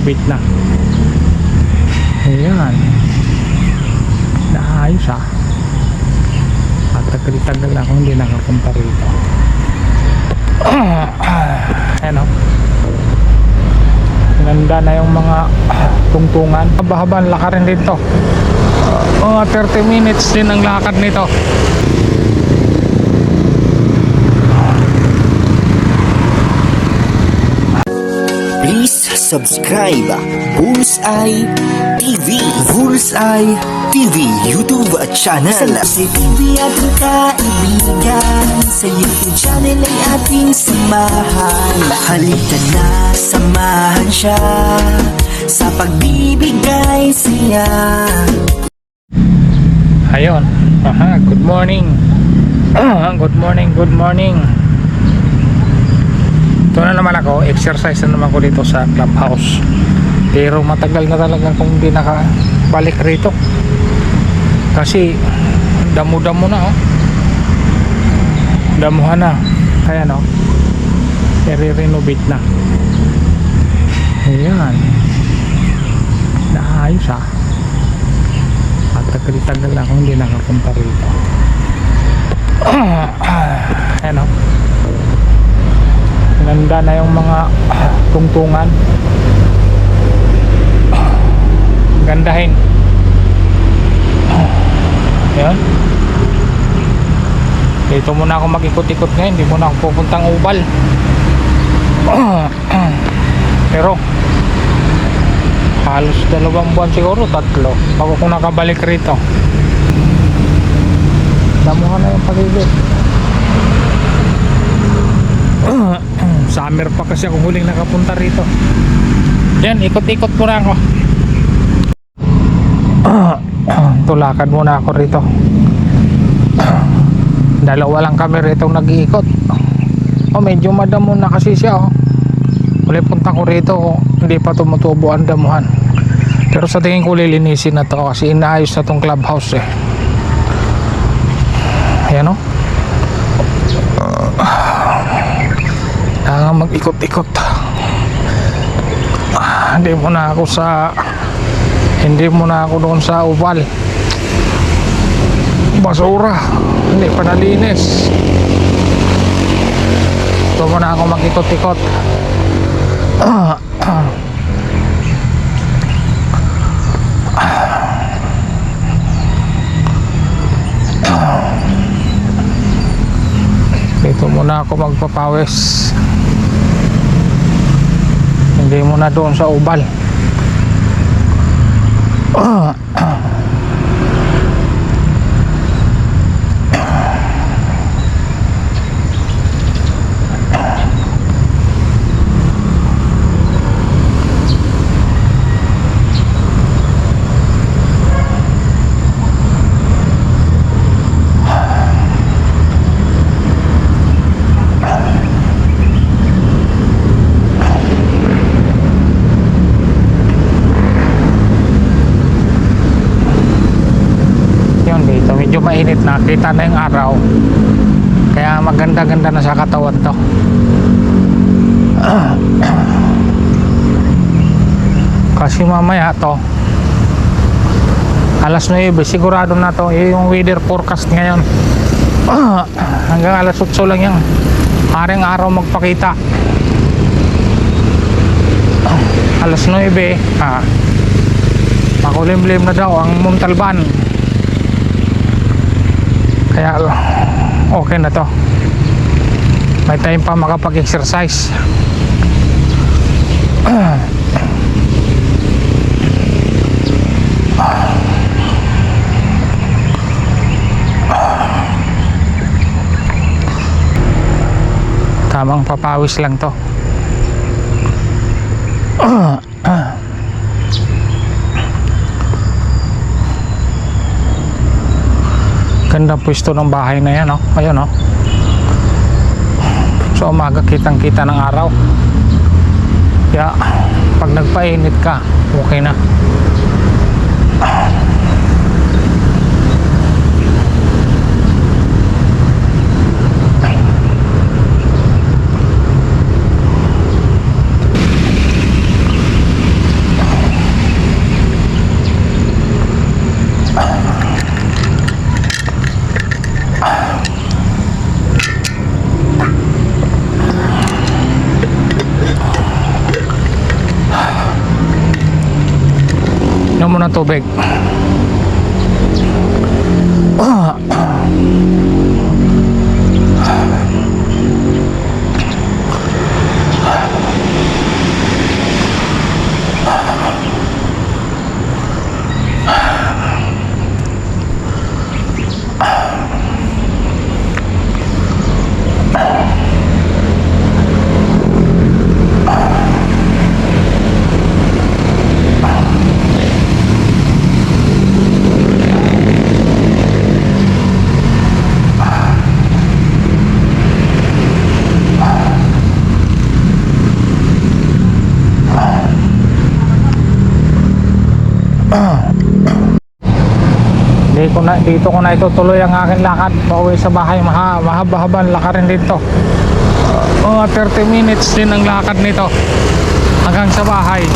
renovate na. Ayan, naayos at tagal na akong hindi nakapunta rito. Ayan o, ganda na yung mga tungtungan. Haba-haba ang lakarin dito. Mga 30 minutes din ang lakad nito. Please subscribe Bullseye TV. Bullseye TV YouTube channel. Sa Bullseye TV ating kaibigan, sa YouTube channel ay ating samahan. Halika na, samahan siya sa pagbibigay siya. Ayun, good morning. Good morning. Ito na naman ako, exercise na naman ko dito sa clubhouse. Pero matagal na talaga kung hindi nakabalik rito. Kasi damo-damo na damuhan na. Ayan i-renovate na. Ayan, naayos at tagal na kung hindi nakapunta rito. Ayan ganda na yung mga tungtungan. Gandahin. Ayan, dito muna ako mag-ikot-ikot ngayon, hindi muna ako pupuntang Ubal. Pero halos 2 buwan siguro, 3 bago ko nakabalik rito. Damuhan na yung pag-ibig. Summer pa kasi ako huling nakapunta rito. Yan, ikot-ikot muna ako. Tulakad muna ako rito. Dalawa lang kami rito nag-iikot. Medyo madamo na kasi siya Uli punta ko rito, hindi pa tumutubo ang damuhan. Pero sa tingin ko lilinisin na to kasi inaayos na tong clubhouse Ayan mag-ikot-ikot. Hindi muna ako doon sa Ubal. Basura, hindi pa nalinis. Ito muna ako mag-ikot-ikot. Dito muna ako magpapawis. Hindi muna doon sa Ubal. Medyo mainit na, kita na yung araw, kaya maganda-ganda na sa katawan to. Kasi mamaya to alas 9 sigurado na to yung weather forecast ngayon. Hanggang alas 8 lang yan, haring araw magpakita. Alas 9 makulimlim na daw ang Montalban. Kaya okay na to, may time pa makapag-exercise. Tamang papawis lang to. Ganda pwesto ng bahay na yan ayun so umaga kitang kita ng araw, kaya pag nagpainit ka okay na. muna tubig. Dito ko na itutuloy ang aking lakad pauwi sa bahay. Mahaba-haba ang lakarin dito. Mga 30 minutes din ang lakad nito hanggang sa bahay.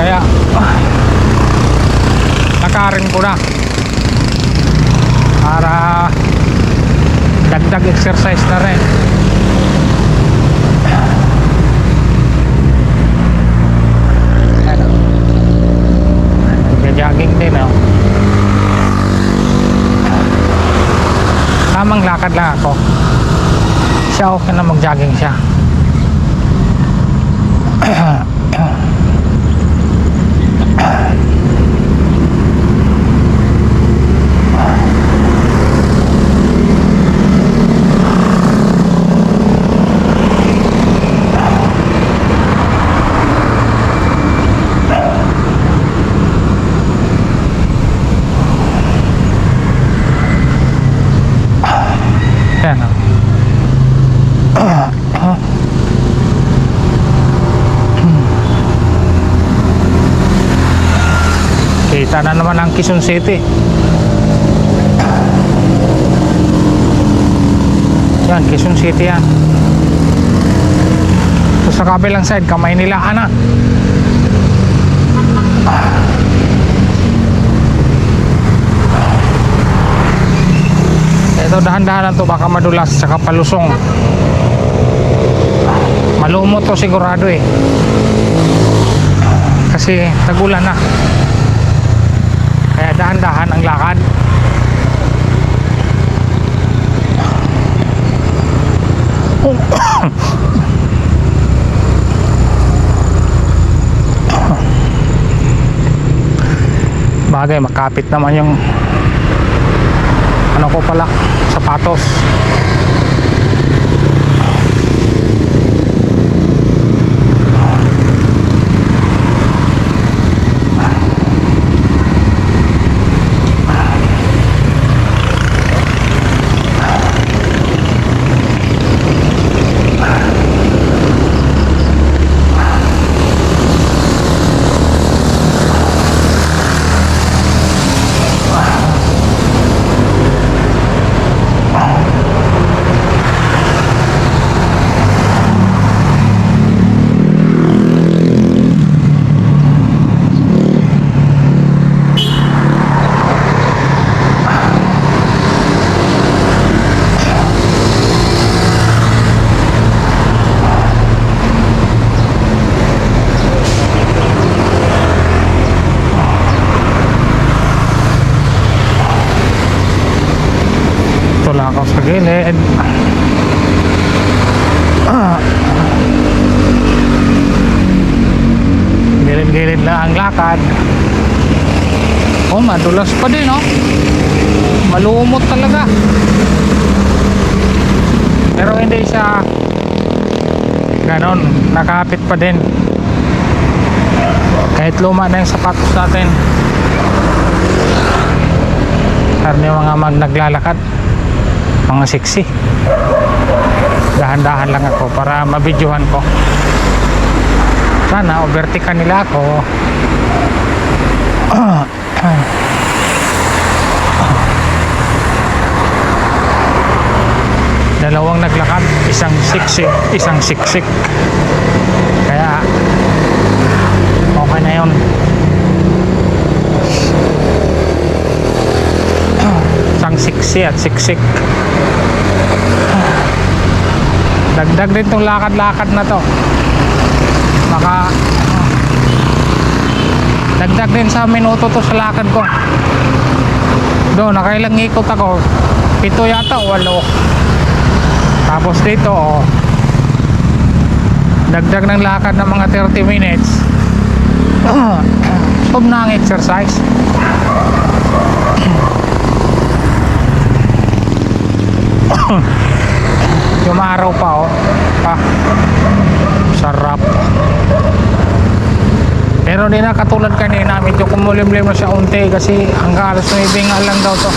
Kaya lakarin ko na para dagdag exercise na rin. Jogging din, oh. Tamang lakad lang ako. Siya okay na mag-jogging siya. Yan, oh. Kita na naman ang Quezon City. Yan, Quezon City yan. So, sa kabilang side, kamay nila, ana. Ito, dahan-dahan to, baka madulas, saka palusong. Malumot to sigurado eh. Kasi tagulan na. Kaya dahan-dahan ang lakad. Bagay, makapit naman yung ano ko pala, sapatos. Tulakaw sa gilid. Gilid-gilid lang ang lakad. Oh, madulas pa din, oh. Malumot talaga. Pero hindi siya ganon, nakapit pa din. Kahit luma na yung sapatos natin. Karne yung mga naglalakad, mga sexy. Dahan-dahan lang ako para mabidyohan ko. Sana overtake nila ako. Dalawang naglakad, isang siksik, isang siksik. Kaya okay na yun. Isang siksi at siksik. Dagdag din tong lakad-lakad na to. Baka dagdag dagdag din sa minuto to sa lakad ko. Doon, nakailang ikot ako. 7 yata o 8. Tapos dito, oh, dagdag ng lakad ng mga 30 minutes. Stop na ang exercise. Yung araw pa, oh. Sarap. Pero di na katulad kanina, medyo kumulimlim na siya unti kasi hanggang alas 9 nga lang daw to.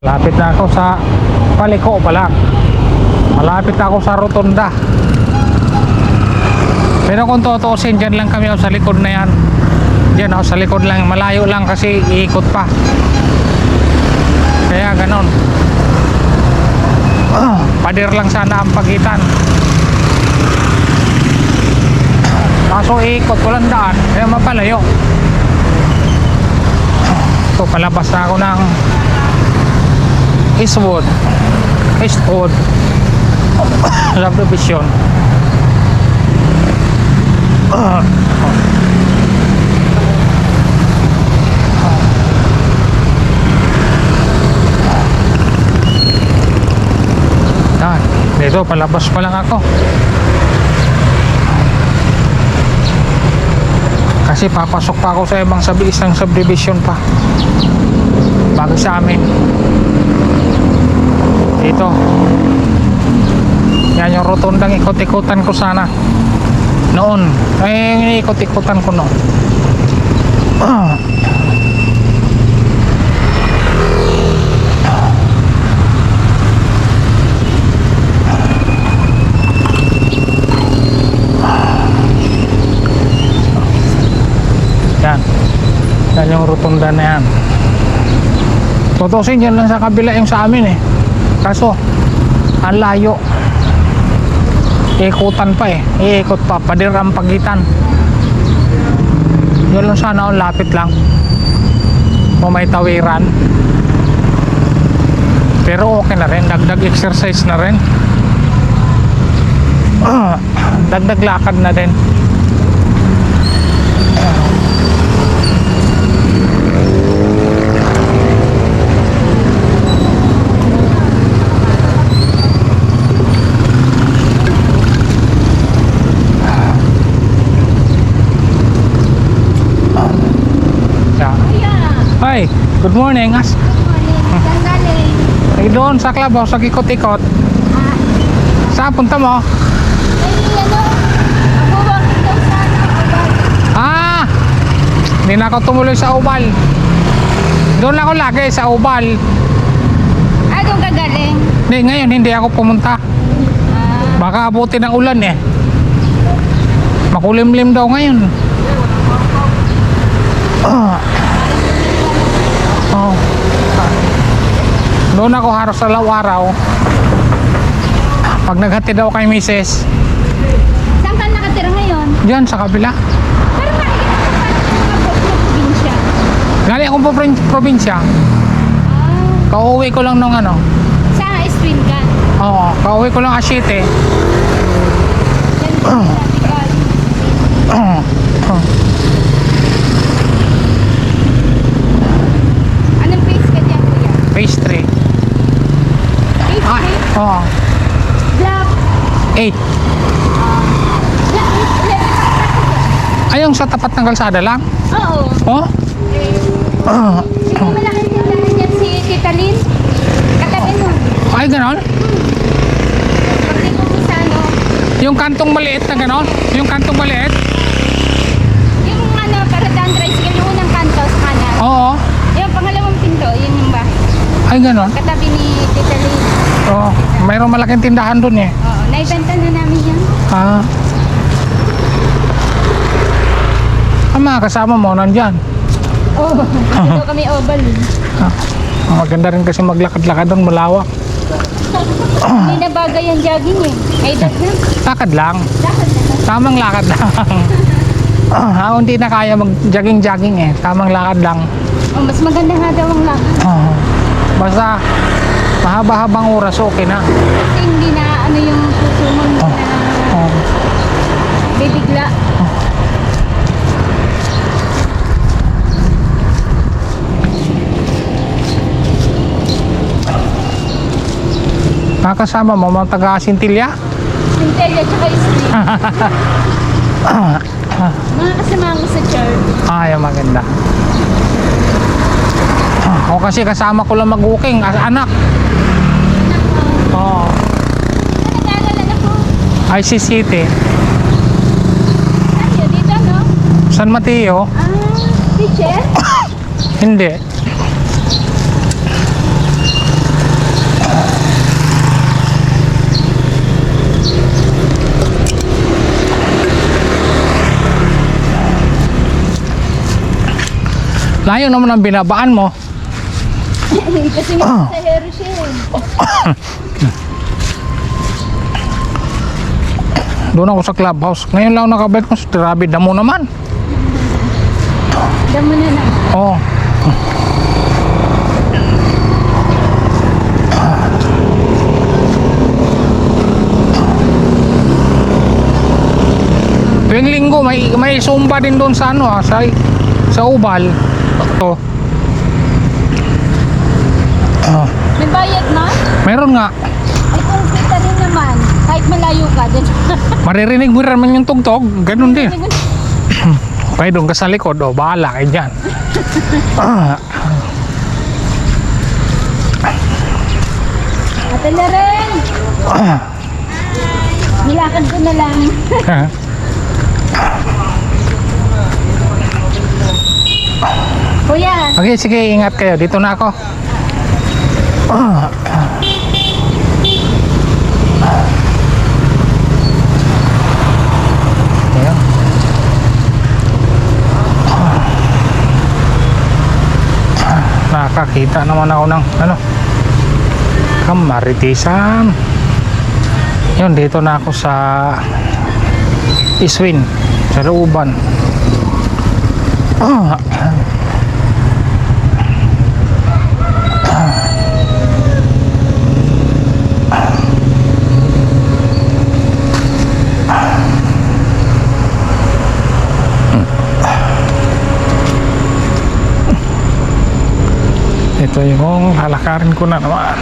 Malapit na ako sa paliko pa lang. Malapit na ako sa rotonda. Pero kung tutuusin, dyan lang kami, sa likod na yan. Dyan, sa likod lang. Malayo lang kasi iikot pa. Kaya ganon. Pader lang sana ang pagitan. Kaso iikot, walang daan. Kaya mapalayo. Ito, palabas na ako ng Eastwood subdivision. Yan, dito palabas pa lang ako kasi papasok pa ako sa ibang isang subdivision pa bago sa amin. Dito. Yan yung rotondang ikot-ikutan ko sana noon. Ay, ikot-ikutan ko noon. Yan. Yan yung rotonda na yan. Tutusin dyan lang sa kabila yung sa amin eh. Kaso ang layo, ikutan pa eh, iikot pa, pader ang pagitan. Yun lang sana, lapit lang kung may tawiran. Pero okay na rin, dagdag exercise na rin. Dagdag lakad na din. Hi, good morning. Saan galing? Ay doon sa club, sa ikot-ikot. Saan punta mo? Mag-working daw sa Ubal. Hindi na ako tumuloy sa Ubal. Doon ako lagi sa Ubal. Doon ka galing? Hindi, ngayon hindi ako pumunta. Baka abutin ng ulan eh. Makulimlim daw ngayon. Doon ako haros sa araw. Pag naghatid daw kay misis. Saan ka nakatira ngayon? Diyan sa kabila. Pero nakikita ko pa sa probinsya. Galing akong probinsya. Kauwi ko lang nung ano. Sa stream ka? Oo, kauwi ko lang Asyete. Anong face ka dyan, kuya? Phase 3. Face Oo. Black. 8. Ay, yung sa tapat ng kalsada lang? Oo. Oh? Di ba malaking tindahan yan si Tita Lynn? Katabi mo. Ay, ganon? Pagdi mo sa ano? Yung kantong maliit na ganon? Yung kantong maliit? Yung ano, Paradaan Tricycle, yung unang kanto sa kanan. Oo. Yung pangalawang pinto, yun yung bahay. Ay, ganon? Katabi ni Tita Lynn. Oo. Mayroong malaking tindahan dun eh. Oo, naibenta na namin yan. Ang mga kasama mo nandyan. Oo, dito kami oval. Maganda rin kasi maglakad-lakad doon, malawak. Hindi na bagay ang jogging eh. Ay, edad na. Lakad lang. Lakad na lang. Tamang lakad lang. Ako hindi na kaya mag-jogging-jogging eh. Tamang lakad lang. Oh, mas maganda nga daw ang lakad. Basta mahaba-habang oras okay na. Kasi hindi na ano yung puso mo na bibigla. Nakasama mo mga taga-Sintilya? Centella tsaka street. Mga kasama ko sa church. Yung maganda. O kasi kasama ko lang mag-walking as anak. Oo. Ano nag-aaral ako? IC City. Tayo dito, no? San Mateo? Teacher? Hindi. Layo naman ang binabaan mo. Kasi nga sa Hershey. Doon ako sa clubhouse. Ngayon lang ako nakabalik mo. Grabe, damo naman. Damo na na. Oo. Tuwing linggo, may zumba din doon sa ano sa Ubal. Ito. May bayad na? Meron nga. Ay, kung kita rin naman. Kahit malayo ka din. Maririnig mo rin yung tugtog. Ganun din. Kaya doon ka sa likod. O, bahala kayo dyan. Ate na rin. Nilakad ko na lang. Kuya. Okay, sige. Ingat kayo. Dito na ako. Ayan. Nakakita naman ako ng Camaritisan. Yun, dito na ako sa Iswin, sa Looban. Ito yung lalakarin ko na naman.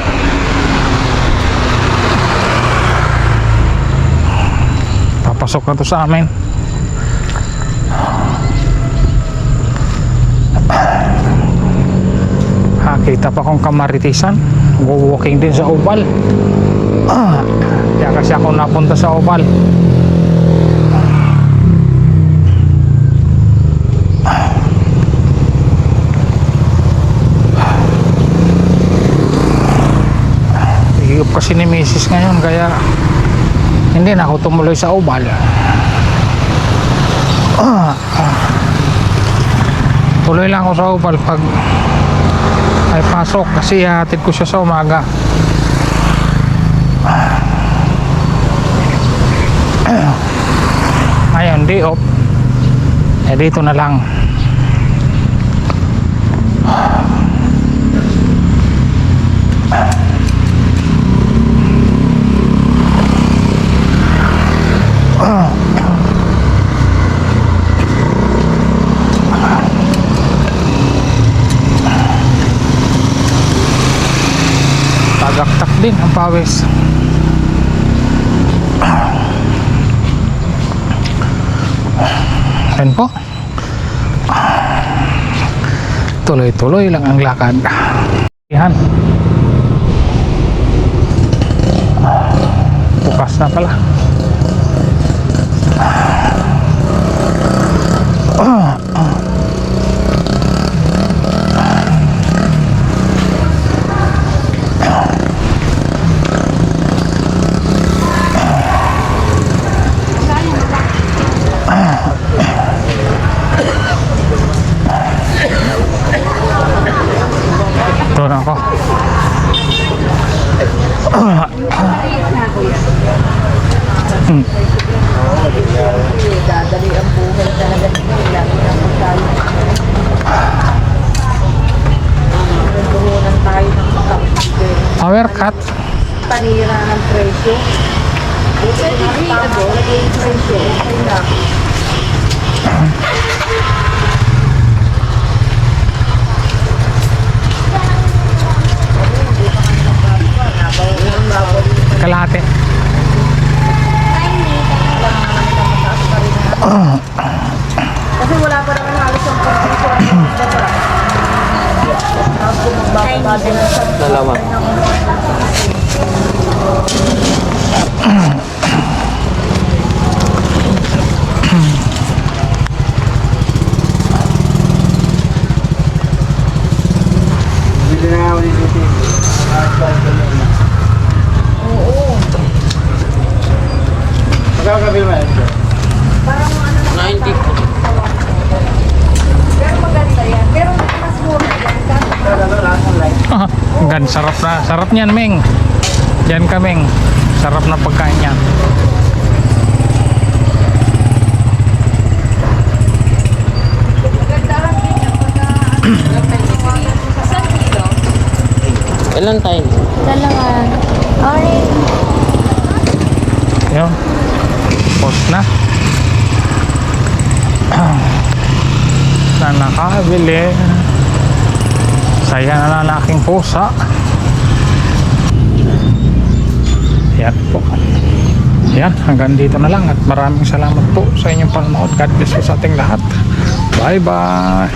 Papasok na to sa amin. Kita pa kong Camaritisan. Walking din sa Ubal. Kaya kasi ako napunta sa Ubal. Higop kasi ni Mrs. ngayon kaya hindi na ako tumuloy sa Ubal. Tuloy lang ako sa Ubal pag ay pasok kasi hatid ko siya sa umaga. Ayun, di off. Dito na lang. Tagaktak din ang pawis. Ayan po. Tuloy-tuloy lang ang lakad. Yan. Bukas na pala. Ito na ako. Dadali ang buhay talaga nila. Nagtuhunan tayo ng makapigil. Power cut. Panira ng presyo. Pwede tabo, lagay yung presyo. Okay na. Kalahati. Kasi wala pa naman halos ang presyo. Tapos kung magbababa din ang Dalawa. Magkakabil mo yan. 90. pero maganda yan. Pero mas mura yan. Gan, sarap na. Sarap niyan, Meng. Diyan ka, Meng. Sarap na pagkain niyan. Maganda lang din yan. Saan kilo? Ilan tayo? Dalawa. Orange. Yun. Post na. Na nakabili. Saya na ng aking pusa. Yan po. Yan, hanggang dito na lang at maraming salamat po sa inyong panonood. God bless po sa ating lahat. Bye bye.